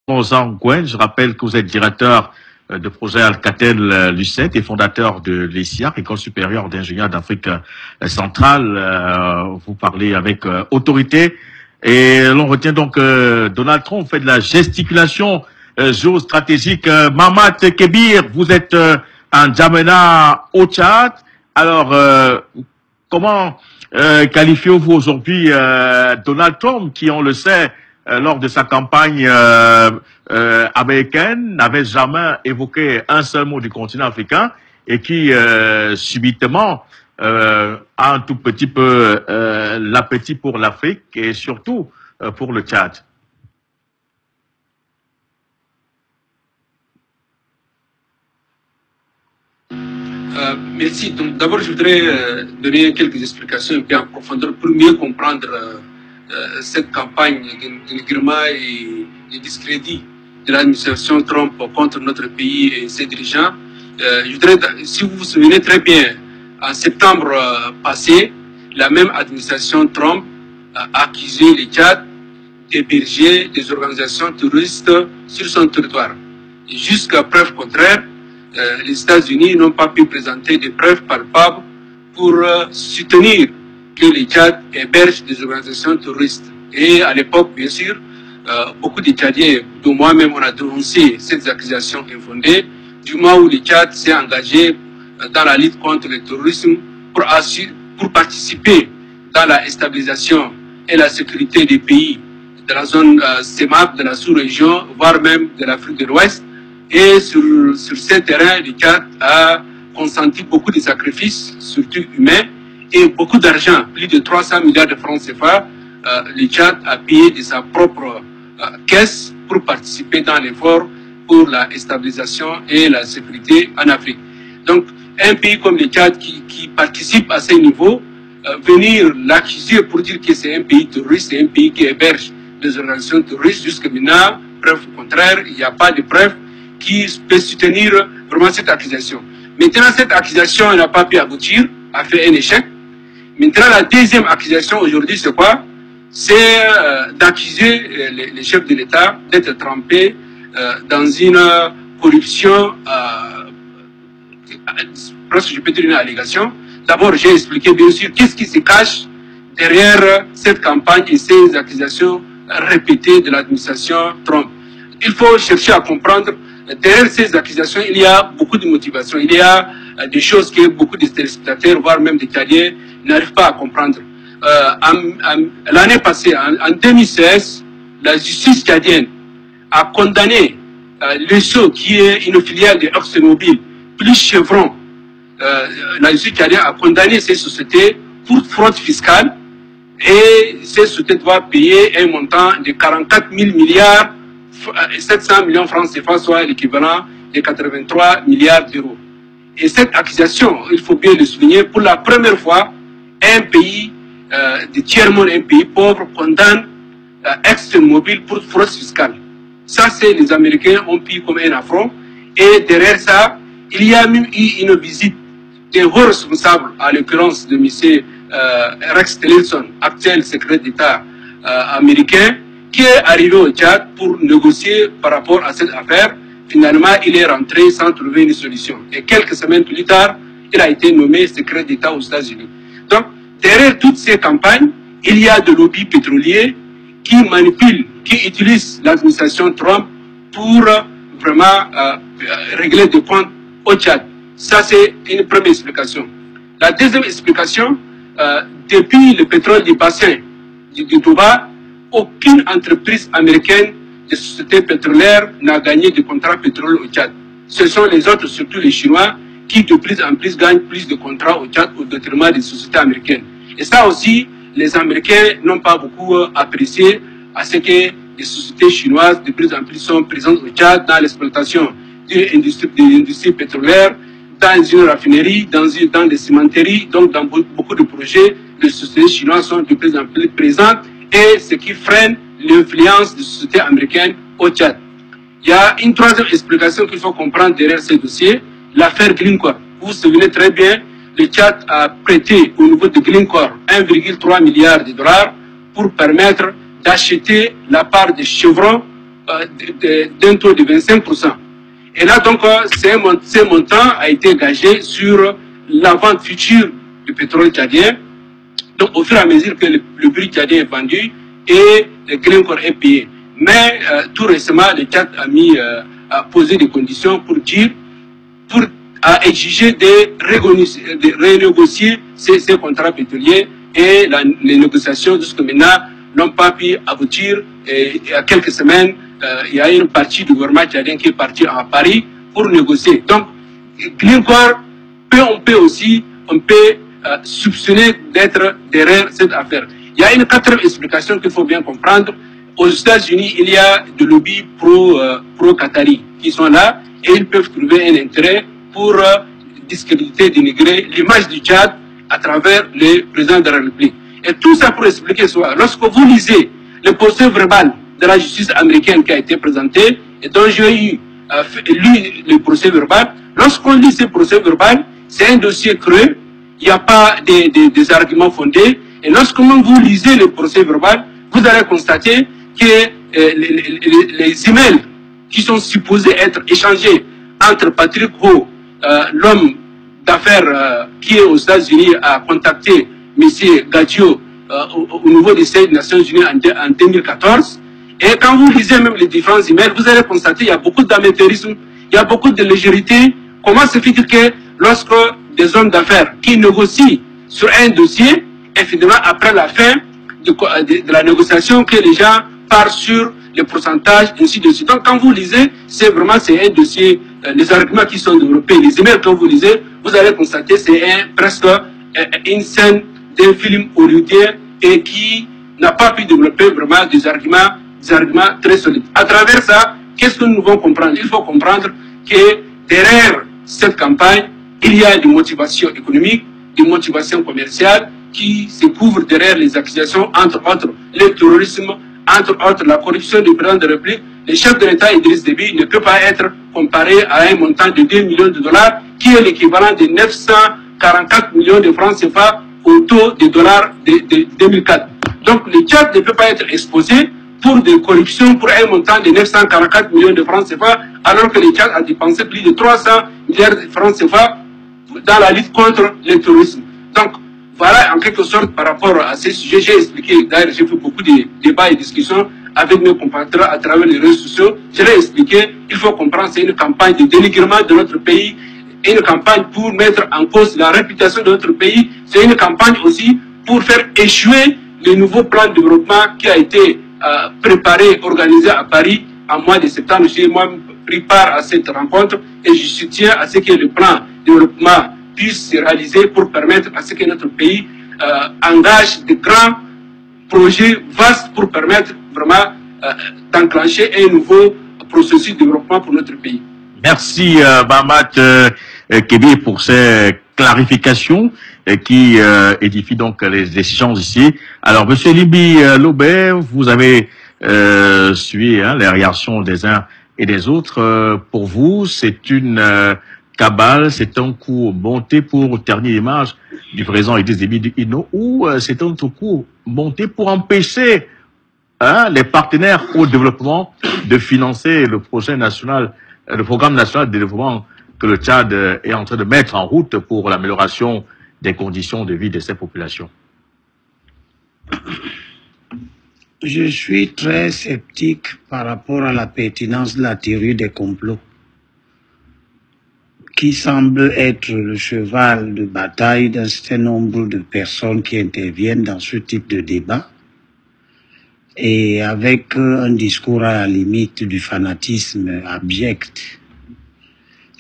Zangwen, je rappelle que vous êtes directeur de projet Alcatel Lucet et fondateur de l'ESIAC, École supérieure d'ingénieurs d'Afrique centrale. Vous parlez avec autorité et l'on retient donc Donald Trump fait de la gesticulation géostratégique. Mamad Kebir, vous êtes en Djamena au Tchad. Alors, comment qualifiez-vous aujourd'hui Donald Trump qui, on le sait, lors de sa campagne américaine, n'avait jamais évoqué un seul mot du continent africain et qui, subitement, a un tout petit peu l'appétit pour l'Afrique et surtout pour le Tchad. Merci. Donc, d'abord, je voudrais donner quelques explications bien en profondeur pour mieux comprendre cette campagne de dénigrement et de discrédit de l'administration Trump contre notre pays et ses dirigeants. Je voudrais, si vous vous souvenez très bien, en septembre passé, la même administration Trump a accusé le Tchad d'héberger des organisations terroristes sur son territoire. Jusqu'à preuve contraire, les États-Unis n'ont pas pu présenter des preuves palpables pour soutenir que le Tchad héberge des organisations terroristes. Et à l'époque, bien sûr, beaucoup de Tchadiens, dont moi-même, on a dénoncé ces accusations infondées, du moment où le Tchad s'est engagé dans la lutte contre le terrorisme pour participer dans la stabilisation et la sécurité des pays de la zone CEMAC, de la sous-région, voire même de l'Afrique de l'Ouest. Et sur ces terrains, le Tchad a consenti beaucoup de sacrifices, surtout humains, et beaucoup d'argent, plus de 300 milliards de francs CFA. Le Tchad a payé de sa propre caisse pour participer dans l'effort pour la stabilisation et la sécurité en Afrique. Donc, un pays comme le Tchad qui participe à ce niveau, venir l'accuser pour dire que c'est un pays terroriste, c'est un pays qui héberge des organisations terroristes, jusqu'à maintenant, preuve contraire, il n'y a pas de preuve qui peut soutenir vraiment cette accusation. Maintenant, cette accusation n'a pas pu aboutir, a fait un échec. Maintenant, la deuxième accusation aujourd'hui, c'est quoi? C'est d'accuser les chefs de l'État d'être trempés dans une corruption, presque je peux dire une allégation. D'abord, j'ai expliqué bien sûr qu'est-ce qui se cache derrière cette campagne et ces accusations répétées de l'administration Trump. Il faut chercher à comprendre, derrière ces accusations, il y a beaucoup de motivations, il y a des choses que beaucoup de téléspectateurs, voire même des Tchadiens, n'arrivent pas à comprendre. L'année passée, en 2016, la justice tchadienne a condamné l'ESSO, qui est une filiale de ExxonMobil, plus Chevron. La justice tchadienne a condamné ces sociétés pour fraude fiscale et ces sociétés doivent payer un montant de 44 000 milliards 700 millions de francs CFA, soit l'équivalent de 83 milliards d'euros. Et cette accusation, il faut bien le souligner, pour la première fois, un pays de tiers-monde, un pays pauvre, condamne ExxonMobil pour fraude fiscale. Ça, c'est les Américains ont pris comme un affront. Et derrière ça, il y a même eu une visite d'un haut responsable, à l'occurrence de M. Rex Tillerson, actuel secrétaire d'État américain, qui est arrivé au Tchad pour négocier par rapport à cette affaire. Finalement, il est rentré sans trouver une solution. Et quelques semaines plus tard, il a été nommé secrétaire d'État aux États-Unis. Donc, derrière toutes ces campagnes, il y a des lobbies pétroliers qui manipulent, qui utilisent l'administration Trump pour vraiment régler des comptes au Tchad. Ça, c'est une première explication. La deuxième explication, depuis le pétrole du bassin du Touba, aucune entreprise américaine de sociétés pétrolières n'a gagné de contrats pétroliers au Tchad. Ce sont les autres, surtout les Chinois, qui de plus en plus gagnent plus de contrats au Tchad au détriment des sociétés américaines. Et ça aussi, les Américains n'ont pas beaucoup apprécié à ce que les sociétés chinoises de plus en plus sont présentes au Tchad dans l'exploitation de l'industrie pétrolière, dans une raffinerie, dans des cimenteries, donc dans beaucoup de projets, les sociétés chinoises sont de plus en plus présentes. Et ce qui freine l'influence des sociétés américaines au Tchad. Il y a une troisième explication qu'il faut comprendre derrière ce dossier, l'affaire Glencore. Vous vous souvenez très bien, le Tchad a prêté au niveau de Glencore 1,3 milliard de dollars pour permettre d'acheter la part de Chevron d'un taux de 25%. Et là, donc, ce montant a été gagé sur la vente future du pétrole tchadien. Donc, au fur et à mesure que le prix tchadien est vendu et le Glencore est payé. Mais tout récemment, le Tchad a posé des conditions pour exiger de renégocier ces contrats pétroliers, et les négociations jusqu'à maintenant n'ont pas pu aboutir. Et il y a quelques semaines, il y a une partie du gouvernement tchadien qui est partie à Paris pour négocier. Donc, Glencore, on peut soupçonner d'être derrière cette affaire. Il y a une quatrième explication qu'il faut bien comprendre. Aux États-Unis, il y a des lobbies pro-Qatari qui sont là, et ils peuvent trouver un intérêt pour discréditer, dénigrer l'image du Tchad à travers le président de la République. Et tout ça pour expliquer cela. Lorsque vous lisez le procès verbal de la justice américaine qui a été présenté, et dont j'ai lu le procès verbal, lorsqu'on lit ce procès verbal, c'est un dossier creux, il n'y a pas des arguments fondés. Et lorsque vous lisez le procès verbal, vous allez constater que les emails qui sont supposés être échangés entre Patrick Ho, l'homme d'affaires qui est aux États-Unis, a contacté M. Gadjo au niveau des Nations Unies en 2014. Et quand vous lisez même les différents emails, vous allez constater qu'il y a beaucoup d'amateurisme, il y a beaucoup de légèreté. Comment se fait-il que lorsque des hommes d'affaires qui négocient sur un dossier, et finalement après la fin de la négociation, que les gens partent sur les pourcentages, ainsi de suite. Donc quand vous lisez, c'est un dossier, les arguments qui sont développés, les emails que vous lisez, vous allez constater c'est presque une scène d'un film hollywoodien et qui n'a pas pu développer vraiment des arguments très solides. À travers ça, qu'est-ce que nous devons comprendre? Il faut comprendre que derrière cette campagne, il y a des motivations économiques, des motivations commerciales qui se couvrent derrière les accusations, entre autres le terrorisme, entre autres la corruption du président de la République. Le chef de l'État Idriss Déby ne peut pas être comparé à un montant de 2 millions de dollars qui est l'équivalent de 944 millions de francs CFA au taux de dollars de 2004. Donc le Tchad ne peut pas être exposé pour des corruptions pour un montant de 944 millions de francs CFA, alors que le Tchad a dépensé plus de 300 milliards de francs CFA dans la lutte contre le terrorisme. Donc, voilà en quelque sorte par rapport à ces sujets, j'ai expliqué, d'ailleurs j'ai fait beaucoup de débats et discussions avec mes compatriotes à travers les réseaux sociaux. Je l'ai expliqué, il faut comprendre, c'est une campagne de dénigrement de notre pays, une campagne pour mettre en cause la réputation de notre pays, c'est une campagne aussi pour faire échouer le nouveau plan de développement qui a été préparé, organisé à Paris en mois de septembre. J'ai moi pris part à cette rencontre et je soutiens à ce que le plan de développement puisse se réaliser pour permettre à ce que notre pays engage de grands projets vastes pour permettre vraiment d'enclencher un nouveau processus de développement pour notre pays. Merci Mahamat Kébir pour ces clarifications qui édifient donc les échanges ici. Alors Monsieur Libi Lobé, vous avez suivi les réactions des uns et des autres. Pour vous, c'est une cabale, c'est un coup monté pour ternir l'image du président Idriss Déby Itno, ou c'est un coup monté pour empêcher les partenaires au développement de financer le projet national, le programme national de développement que le Tchad est en train de mettre en route pour l'amélioration des conditions de vie de ces populations? Je suis très sceptique par rapport à la pertinence de la théorie des complots, qui semble être le cheval de bataille d'un certain nombre de personnes qui interviennent dans ce type de débat, et avec un discours à la limite du fanatisme abject.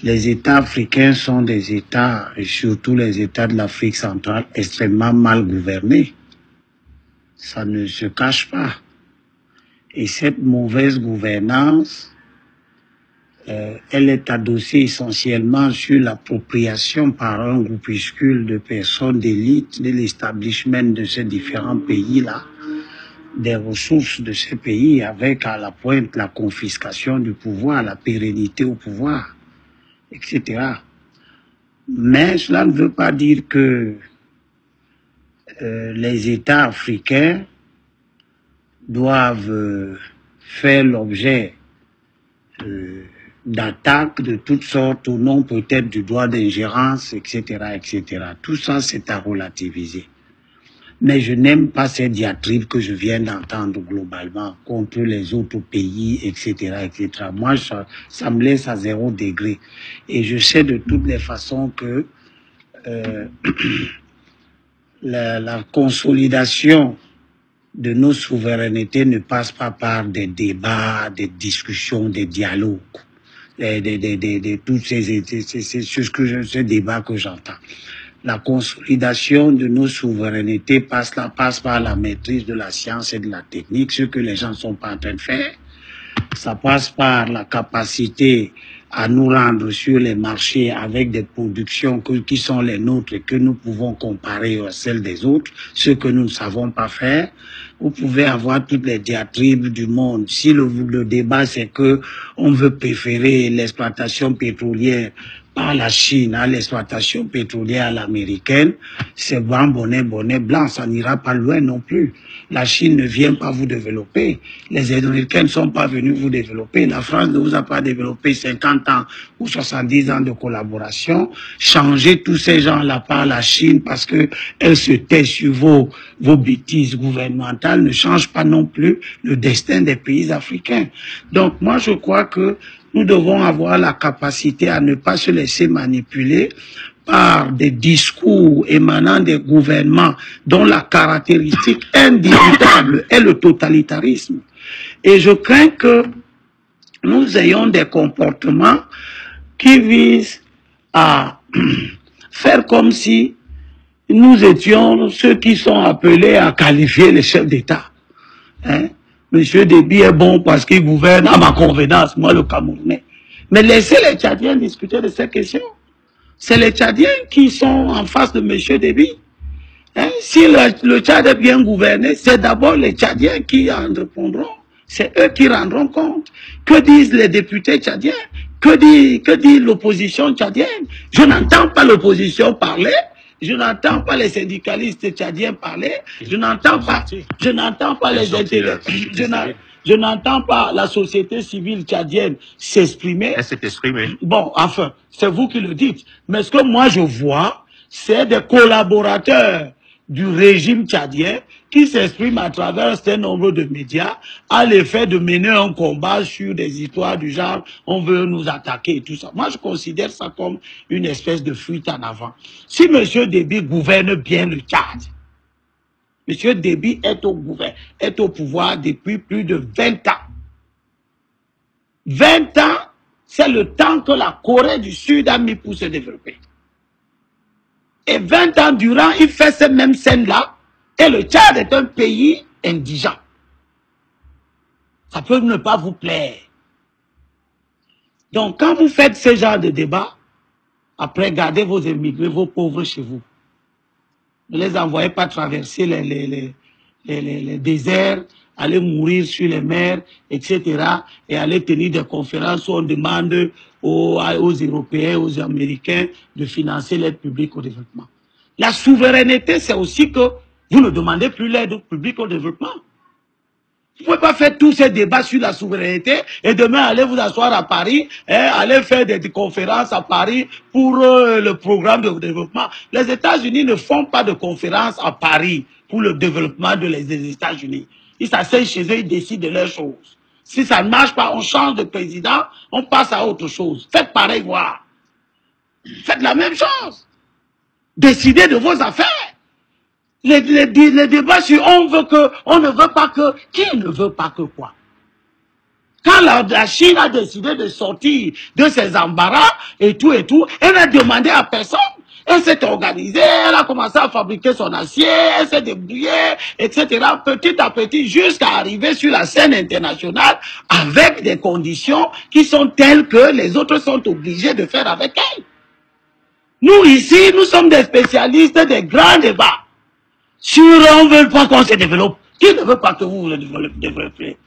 Les États africains sont des États, et surtout les États de l'Afrique centrale, extrêmement mal gouvernés. Ça ne se cache pas. Et cette mauvaise gouvernance, elle est adossée essentiellement sur l'appropriation par un groupuscule de personnes d'élite de l'establishment de ces différents pays-là, des ressources de ces pays, avec à la pointe la confiscation du pouvoir, la pérennité au pouvoir, etc. Mais cela ne veut pas dire que les États africains doivent fait l'objet d'attaques de toutes sortes au nom peut-être du droit d'ingérence, etc., etc. Tout ça, c'est à relativiser. Mais je n'aime pas ces diatribes que je viens d'entendre globalement contre les autres pays, etc., etc. Moi, ça me laisse à 0 degré. Et je sais de toutes les façons que la consolidation de nos souverainetés ne passe pas par des débats, des discussions, des dialogues, tous ces débats que j'entends. La consolidation de nos souverainetés passe par la maîtrise de la science et de la technique, ce que les gens ne sont pas en train de faire. Ça passe par la capacité à nous rendre sur les marchés avec des productions qui sont les nôtres et que nous pouvons comparer à celles des autres, ce que nous ne savons pas faire. Vous pouvez avoir toutes les diatribes du monde. Si le débat c'est que on veut préférer l'exploitation pétrolière par la Chine à l'exploitation pétrolière à l'américaine, c'est bonnet blanc, ça n'ira pas loin non plus. La Chine ne vient pas vous développer, les Américains ne sont pas venus vous développer, la France ne vous a pas développé 50 ans ou 70 ans de collaboration. Changez tous ces gens-là par la Chine parce que elle se tait sur vos bêtises gouvernementales ne change pas non plus le destin des pays africains. Donc moi je crois que nous devons avoir la capacité à ne pas se laisser manipuler par des discours émanant des gouvernements dont la caractéristique indiscutable est le totalitarisme. Et je crains que nous ayons des comportements qui visent à faire comme si nous étions ceux qui sont appelés à qualifier les chefs d'État. Hein? Monsieur Déby est bon parce qu'il gouverne à ma convenance, moi le Camerounais. Mais laissez les Tchadiens discuter de ces questions. C'est les Tchadiens qui sont en face de Monsieur Déby. Hein? Si le Tchad est bien gouverné, c'est d'abord les Tchadiens qui en répondront. C'est eux qui rendront compte. Que disent les députés tchadiens? Que dit l'opposition tchadienne? Je n'entends pas l'opposition parler. Je n'entends pas les syndicalistes tchadiens parler. Je n'entends pas les intellectuels. Je n'entends pas la société civile tchadienne s'exprimer. Elle s'est exprimée. Bon, enfin, c'est vous qui le dites. Mais ce que moi je vois, c'est des collaborateurs du régime tchadien qui s'expriment à travers un certain nombre de médias à l'effet de mener un combat sur des histoires du genre on veut nous attaquer et tout ça. Moi, je considère ça comme une espèce de fuite en avant. Si M. Déby gouverne bien le Tchad, M. Déby est au pouvoir depuis plus de 20 ans. 20 ans, c'est le temps que la Corée du Sud a mis pour se développer. Et 20 ans durant, il fait ces mêmes scènes-là. Et le Tchad est un pays indigent. Ça peut ne pas vous plaire. Donc, quand vous faites ce genre de débat, après, gardez vos émigrés, vos pauvres chez vous. Ne les envoyez pas traverser les déserts, aller mourir sur les mers, etc. et aller tenir des conférences où on demande aux Européens, aux Américains de financer l'aide publique au développement. La souveraineté, c'est aussi que vous ne demandez plus l'aide publique au développement. Vous ne pouvez pas faire tous ces débats sur la souveraineté et demain aller vous asseoir à Paris, aller faire des conférences à Paris pour le programme de développement. Les États-Unis ne font pas de conférences à Paris pour le développement des États-Unis. Ils s'asseyent chez eux, ils décident de leurs choses. Si ça ne marche pas, on change de président, on passe à autre chose. Faites pareil, voir. Faites la même chose. Décidez de vos affaires. Les débats sur on ne veut pas que, qui ne veut pas que quoi? Quand la Chine a décidé de sortir de ses embarras et tout, elle n'a demandé à personne. Elle s'est organisée, elle a commencé à fabriquer son acier, elle s'est débrouillée, etc. Petit à petit, jusqu'à arriver sur la scène internationale avec des conditions qui sont telles que les autres sont obligés de faire avec elle. Nous, ici, nous sommes des spécialistes des grands débats. Sur on ne veut pas qu'on se développe. Qui ne veut pas que vous le développez?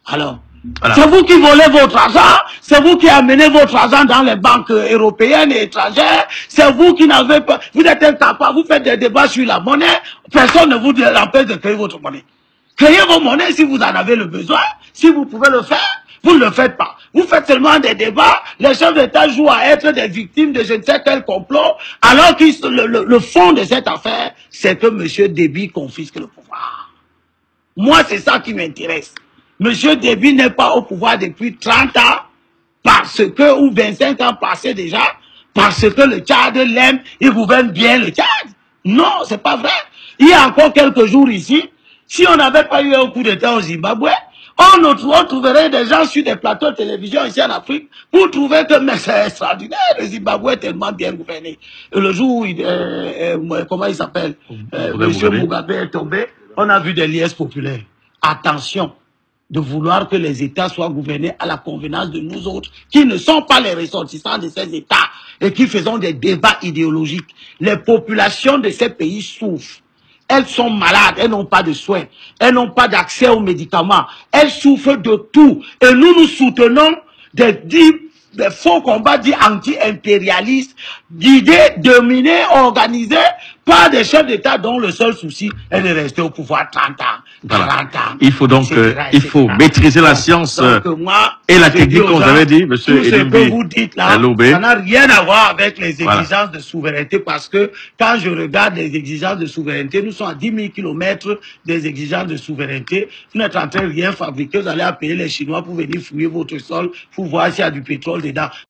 Alors, c'est vous qui volez votre argent, c'est vous qui amenez votre argent dans les banques européennes et étrangères, c'est vous qui n'avez pas, vous êtes incapable, vous faites des débats sur la monnaie, personne ne vous empêche de créer votre monnaie. Créez vos monnaies si vous en avez le besoin. Si vous pouvez le faire, vous ne le faites pas. Vous faites seulement des débats. Les chefs d'État jouent à être des victimes de je ne sais quel complot, alors que le fond de cette affaire, c'est que M. Déby confisque le pouvoir. Moi, c'est ça qui m'intéresse. M. Déby n'est pas au pouvoir depuis 30 ans, parce que, ou 25 ans passés déjà, parce que le Tchad l'aime, il gouverne bien le Tchad. Non, c'est pas vrai. Il y a encore quelques jours ici, si on n'avait pas eu un coup d'État au Zimbabwe, on trouverait des gens sur des plateaux de télévision ici en Afrique pour trouver que c'est extraordinaire, le Zimbabwe est tellement bien gouverné. Et le jour où, comment il s'appelle, M. Mugabe est tombé, on a vu des liesses populaires. Attention de vouloir que les États soient gouvernés à la convenance de nous autres, qui ne sont pas les ressortissants de ces États et qui faisons des débats idéologiques. Les populations de ces pays souffrent. Elles sont malades, elles n'ont pas de soins, elles n'ont pas d'accès aux médicaments, elles souffrent de tout. Et nous soutenons des faux combats dits anti-impérialistes, guidés, dominés, organisés par des chefs d'État dont le seul souci est de rester au pouvoir 30 ans, 40 ans. Il faut donc, il faut maîtriser la science et la technique, comme vous avez dit, monsieur Tout ce que vous dites là, ça n'a rien à voir avec les exigences de souveraineté, parce que quand je regarde les exigences de souveraineté, nous sommes à 10 000 km des exigences de souveraineté. Vous n'êtes en train de rien fabriquer, vous allez appeler les Chinois pour venir fouiller votre sol, pour voir s'il y a du pétrole dedans.